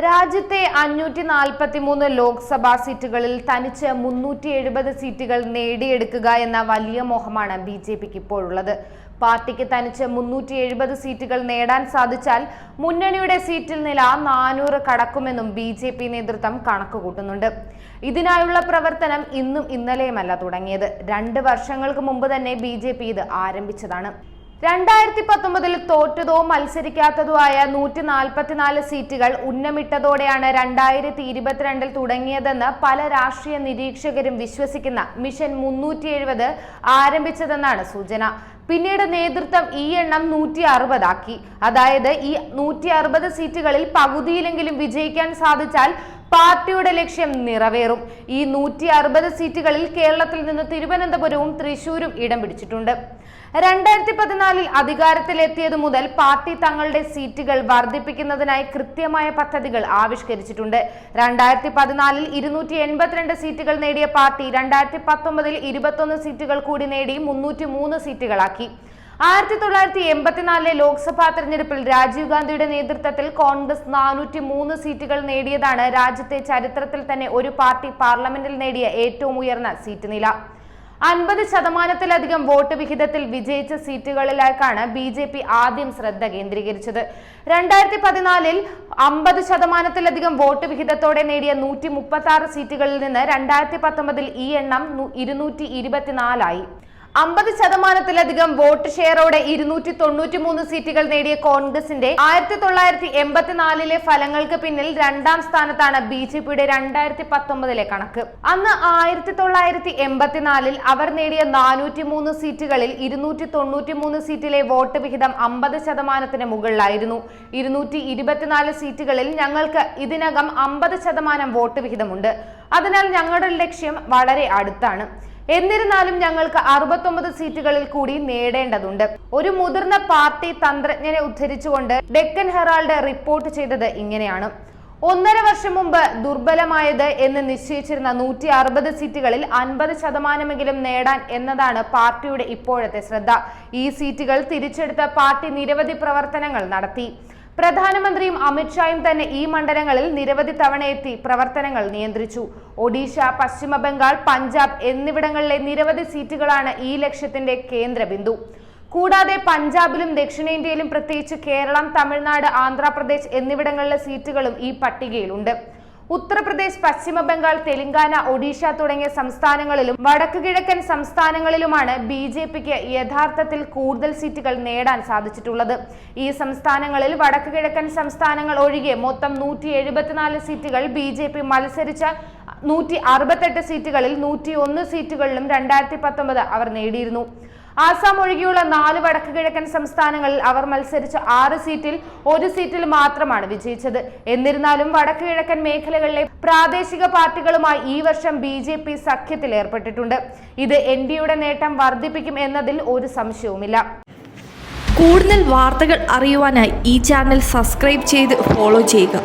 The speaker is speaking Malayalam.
രാജ്യത്തെ 543 ലോക്സഭാ സീറ്റുകളിൽ തനിച്ച് 370 സീറ്റുകൾ നേടിയെടുക്കുക എന്ന വലിയ മോഹമാണ് ബിജെപിക്ക് ഇപ്പോഴുള്ളത്. പാർട്ടിക്ക് തനിച്ച് 370 സീറ്റുകൾ നേടാൻ സാധിച്ചാൽ മുന്നണിയുടെ സീറ്റിൽ നില 400 കടക്കുമെന്നും ബിജെപി നേതൃത്വം കണക്കുകൂട്ടുന്നുണ്ട്. ഇതിനായുള്ള പ്രവർത്തനം ഇന്നും ഇന്നലെയുമല്ല തുടങ്ങിയത്. 2 വർഷങ്ങൾക്ക് മുമ്പ് തന്നെ ബിജെപി ഇത് ആരംഭിച്ചതാണ്. 2019 തോറ്റതോ മത്സരിക്കാത്തതോ ആയ 144 സീറ്റുകൾ ഉന്നമിട്ടതോടെയാണ് 2022 തുടങ്ങിയതെന്ന് പല രാഷ്ട്രീയ നിരീക്ഷകരും വിശ്വസിക്കുന്ന മിഷൻ 370 ആരംഭിച്ചതെന്നാണ് സൂചന. പിന്നീട് നേതൃത്വം ഈ എണ്ണം 160 ആക്കി. അതായത് ഈ 160 സീറ്റുകളിൽ പകുതിയിലെങ്കിലും വിജയിക്കാൻ സാധിച്ചാൽ പാർട്ടിയുടെ ലക്ഷ്യം നിറവേറും. ഈ 160 സീറ്റുകളിൽ കേരളത്തിൽ നിന്ന് തിരുവനന്തപുരവും തൃശൂരും ഇടം പിടിച്ചിട്ടുണ്ട്. 2014 അധികാരത്തിലെത്തിയതു മുതൽ പാർട്ടി തങ്ങളുടെ സീറ്റുകൾ വർദ്ധിപ്പിക്കുന്നതിനായി കൃത്യമായ പദ്ധതികൾ ആവിഷ്കരിച്ചിട്ടുണ്ട്. 2014 282 സീറ്റുകൾ നേടിയ പാർട്ടി 2019 21 സീറ്റുകൾ കൂടി നേടി 303 സീറ്റുകളാക്കി. 1984 ലോക്സഭാ തെരഞ്ഞെടുപ്പിൽ രാജീവ് ഗാന്ധിയുടെ നേതൃത്വത്തിൽ കോൺഗ്രസ് 403 സീറ്റുകൾ നേടിയതാണ് രാജ്യത്തെ ചരിത്രത്തിൽ തന്നെ ഒരു പാർട്ടി പാർലമെന്റിൽ നേടിയ ഏറ്റവും ഉയർന്ന സീറ്റ് നില. 50% വോട്ട് വിഹിതത്തിൽ വിജയിച്ച സീറ്റുകളിലേക്കാണ് ബിജെപി ആദ്യം ശ്രദ്ധ കേന്ദ്രീകരിച്ചത്. 2014 50% വോട്ട് വിഹിതത്തോടെ നേടിയ 136 സീറ്റുകളിൽ നിന്ന് 2019 ഈ എണ്ണം 224 ആയി. 50% വോട്ട് ഷെയറോടെ 293 സീറ്റുകൾ നേടിയ കോൺഗ്രസിന്റെ 1984 ഫലങ്ങൾക്ക് പിന്നിൽ 2ാം സ്ഥാനത്താണ് ബിജെപിയുടെ 2019 കണക്ക്. അന്ന് 1984 അവർ നേടിയ 403 സീറ്റുകളിൽ 293 സീറ്റിലെ വോട്ട് വിഹിതം 50% മുകളിലായിരുന്നു. 224 സീറ്റുകളിൽ ഞങ്ങൾക്ക് ഇതിനകം 50% വോട്ട് വിഹിതമുണ്ട്. അതിനാൽ ഞങ്ങളുടെ ലക്ഷ്യം വളരെ അടുത്താണ്. എന്നിരുന്നാലും ഞങ്ങൾക്ക് 69 സീറ്റുകളിൽ കൂടി നേടേണ്ടതുണ്ട്. ഒരു മുതിർന്ന പാർട്ടി തന്ത്രജ്ഞനെ ഉദ്ധരിച്ചുകൊണ്ട് ഡെക്കൻ ഹെറാൾഡ് റിപ്പോർട്ട് ചെയ്തത് ഇങ്ങനെയാണ്: 1.5 വർഷം മുമ്പ് ദുർബലമായത് എന്ന് നിശ്ചയിച്ചിരുന്ന 160 സീറ്റുകളിൽ 50% നേടാൻ എന്നതാണ് പാർട്ടിയുടെ ഇപ്പോഴത്തെ ശ്രദ്ധ. ഈ സീറ്റുകൾ തിരിച്ചെടുത്ത പാർട്ടി നിരവധി പ്രവർത്തനങ്ങൾ നടത്തി. പ്രധാനമന്ത്രിയും അമിത്ഷായും തന്നെ ഈ മണ്ഡലങ്ങളിൽ നിരവധി തവണ എത്തി പ്രവർത്തനങ്ങൾ നിയന്ത്രിച്ചു. ഒഡീഷ, പശ്ചിമ ബംഗാൾ, പഞ്ചാബ് എന്നിവിടങ്ങളിലെ നിരവധി സീറ്റുകളാണ് ഈ ലക്ഷ്യത്തിന്റെ കേന്ദ്രബിന്ദു. കൂടാതെ പഞ്ചാബിലും ദക്ഷിണേന്ത്യയിലും പ്രത്യേകിച്ച് കേരളം, തമിഴ്നാട്, ആന്ധ്രാപ്രദേശ് എന്നിവിടങ്ങളിലെ സീറ്റുകളും ഈ പട്ടികയിലുണ്ട്. ഉത്തർപ്രദേശ്, പശ്ചിമ ബംഗാൾ, തെലങ്കാന, ഒഡീഷ തുടങ്ങിയ സംസ്ഥാനങ്ങളിലും വടക്കു കിഴക്കൻ സംസ്ഥാനങ്ങളിലുമാണ് ബിജെപിക്ക് യഥാർത്ഥത്തിൽ കൂടുതൽ സീറ്റുകൾ നേടാൻ സാധിച്ചിട്ടുള്ളത്. ഈ സംസ്ഥാനങ്ങളിൽ വടക്കു കിഴക്കൻ സംസ്ഥാനങ്ങൾ ഒഴികെ മൊത്തം 174 സീറ്റുകൾ ബിജെപി മത്സരിച്ച 168 സീറ്റുകളിൽ 101 സീറ്റുകളിലും 2019 അവർ നേടിയിരുന്നു. ആസാം ഒഴികെയുള്ള 4 വടക്കു കിഴക്കൻ സംസ്ഥാനങ്ങളിൽ അവർ മത്സരിച്ച 6 സീറ്റിൽ 1 സീറ്റിൽ മാത്രമാണ് വിജയിച്ചത്. എന്നിരുന്നാലും വടക്കു കിഴക്കൻ മേഖലകളിലെ പ്രാദേശിക പാർട്ടികളുമായി ഈ വർഷം ബിജെപി സഖ്യത്തിൽ ഏർപ്പെട്ടിട്ടുണ്ട്. ഇത് എൻഡിയുടെ നേട്ടം വർദ്ധിപ്പിക്കും എന്നതിൽ ഒരു സംശയവുമില്ല. കൂടുതൽ വാർത്തകൾ അറിയുവാനായി ഈ ചാനൽ സബ്സ്ക്രൈബ് ചെയ്ത് ഫോളോ ചെയ്യുക.